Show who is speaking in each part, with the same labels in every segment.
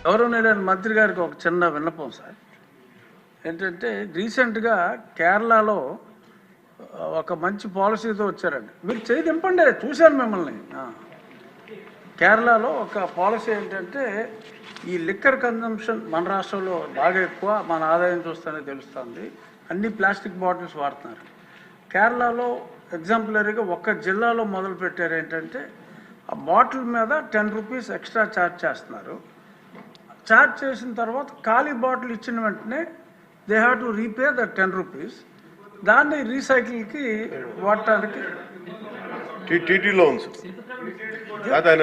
Speaker 1: గౌరవనీయులైన మంత్రి గారికి ఒక చిన్న విన్నపం సార్. ఏంటంటే రీసెంట్గా కేరళలో ఒక మంచి పాలసీతో వచ్చారండి. మీరు చేయి దింపండి, చూశాను మిమ్మల్ని. కేరళలో ఒక పాలసీ ఏంటంటే ఈ లిక్కర్ కన్జంప్షన్ మన రాష్ట్రంలో బాగా ఎక్కువ, మన ఆదాయం చూస్తేనే తెలుస్తుంది. అన్ని ప్లాస్టిక్ బాటిల్స్ వాడుతున్నారు. కేరళలో ఎగ్జాంపులరీగా ఒక్క జిల్లాలో మొదలు పెట్టారు. ఏంటంటే ఆ బాటిల్ మీద 10 రూపీస్ ఎక్స్ట్రా ఛార్జ్ చేస్తున్నారు. ఛార్జ్ చేసిన తర్వాత ఖాళీ బాటిల్ ఇచ్చిన వెంటనే they have to repay the 10 rupees. దాన్ని రీసైకిల్కి వాడటానికి
Speaker 2: టీటీలో ఉంది.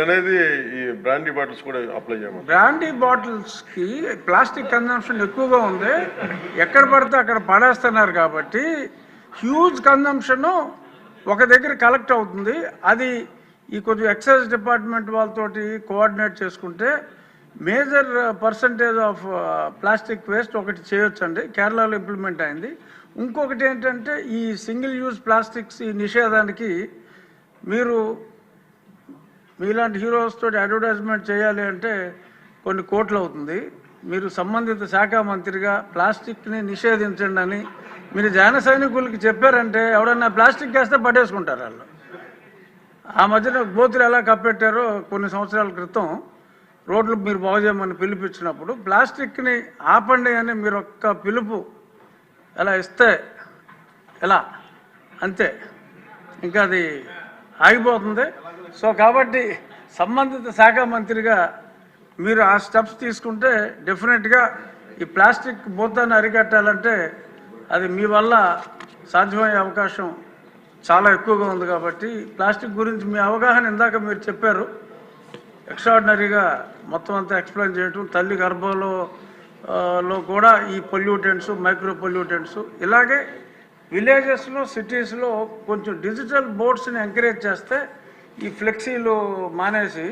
Speaker 2: అనేది ఈ బ్రాండీ బాటిల్స్ కూడా అప్లై చేయమని.
Speaker 1: బ్రాండీ బాటిల్స్కి ప్లాస్టిక్ కన్జంప్షన్ ఎక్కువగా ఉంది. ఎక్కడ పడితే అక్కడ పడేస్తున్నారు కాబట్టి హ్యూజ్ కన్జంప్షన్ ఒక దగ్గర కలెక్ట్ అవుతుంది. అది ఈ కొంచెం ఎక్సైజ్ డిపార్ట్మెంట్ వాళ్ళతోటి కోఆర్డినేట్ చేసుకుంటే major percentage of plastic waste ఒకటి చేయొచ్చండి. కేరళలో ఇంప్లిమెంట్ అయింది. ఇంకొకటి ఏంటంటే ఈ సింగిల్ యూజ్ ప్లాస్టిక్స్ ఈ నిషేధానికి మీరు మీలాంటి హీరోస్ తోటి అడ్వర్టైజ్మెంట్ చేయాలి అంటే కొన్ని కోట్లు అవుతుంది. మీరు సంబంధిత శాఖ మంత్రిగా ప్లాస్టిక్ని నిషేధించండి అని మీరు జన సైనికులకి చెప్పారంటే ఎవడన్నా ప్లాస్టిక్ వేస్తే పట్టేసుకుంటారు వాళ్ళు. ఆ మధ్యన గోతులు ఎలా కప్పెట్టారో కొన్ని సంవత్సరాల క్రితం రోడ్లు మీరు బాగు చేయమని పిలిపించినప్పుడు ప్లాస్టిక్ని ఆపండి అని మీరు ఒక్క పిలుపు ఎలా ఇస్తే ఎలా అంతే, ఇంకా అది ఆగిపోతుంది. సో కాబట్టి సంబంధిత శాఖ మంత్రిగా మీరు ఆ స్టెప్స్ తీసుకుంటే డెఫినెట్గా ఈ ప్లాస్టిక్ భూతాన్ని అరికట్టాలంటే అది మీ వల్ల సాధ్యమయ్యే అవకాశం చాలా ఎక్కువగా ఉంది. కాబట్టి ప్లాస్టిక్ గురించి మీ అవగాహన ఇందాక మీరు చెప్పారు, ఎక్స్ట్రాడినరీగా మొత్తం అంతా ఎక్స్ప్లెయిన్ చేయటం. తల్లి గర్భంలో కూడా ఈ పొల్యూటెంట్స్, మైక్రో పొల్యూటెంట్స్, ఇలాగే విలేజెస్లో సిటీస్లో కొంచెం డిజిటల్ బోర్డ్స్ని ఎంకరేజ్ చేస్తే ఈ ఫ్లెక్సీలు మానేసి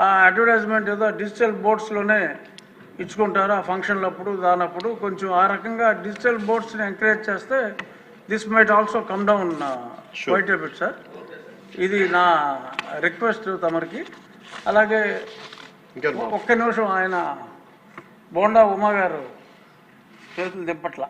Speaker 1: ఆ అడ్వర్టైజ్మెంట్ ఏదో డిజిటల్ బోర్డ్స్లోనే ఇచ్చుకుంటారు ఆ ఫంక్షన్లప్పుడు దానప్పుడు. కొంచెం ఆ రకంగా డిజిటల్ బోర్డ్స్ని ఎంకరేజ్ చేస్తే this might also come down quite a bit sir. ఇది నా రిక్వెస్ట్ తమరికి. అలాగే ఒక్క నిమిషం, ఆయన బోండా ఉమా గారు చేతులు దింపట్ల.